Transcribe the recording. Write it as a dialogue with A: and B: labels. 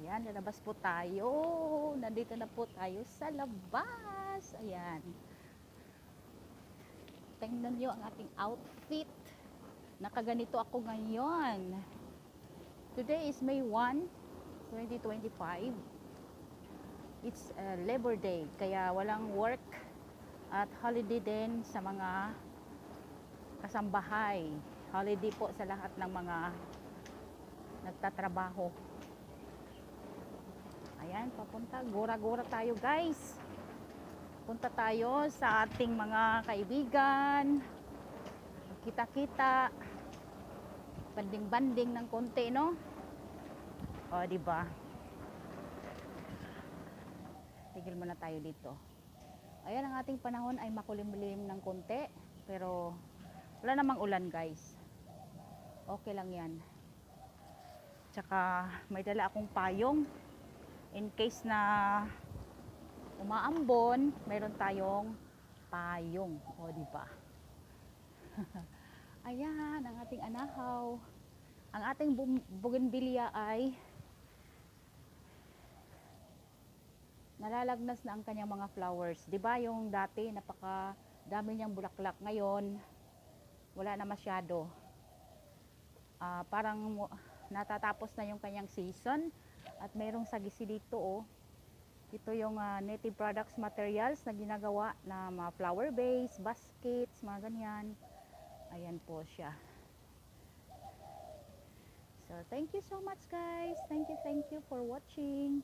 A: Ayan, lalabas po tayo. Nandito na po tayo sa labas. Ayan. Tingnan nyo ang ating outfit. Nakaganito ako ngayon. Today is May 1, 2025. It's Labor Day. Kaya walang work at holiday din sa mga kasambahay. Holiday po sa lahat ng mga nagtatrabaho. Ayan, papunta. Gora-gora tayo, guys. Punta tayo sa ating mga kaibigan. Kita-kita. Banding-banding ng konti, no? O, diba? Tigil muna tayo dito. Ayan, ang ating panahon ay makulimlim ng konti. Pero, wala namang ulan, guys. Okay lang yan. Tsaka, may dala akong payong. In case na umaambon, meron tayong payong. O, diba? Ayan, ang ating anahaw. Ang ating bougainvillea ay nalalagnas na ang kanyang mga flowers. Diba yung dati, napaka dami niyang bulaklak. Ngayon, wala na masyado. Parang natatapos na yung kanyang season. At mayroong sagisi dito, oh. Ito yung native products materials na ginagawa na mga flower vase, baskets, mga ganyan. Ayan po siya. So, thank you so much, guys. Thank you for watching.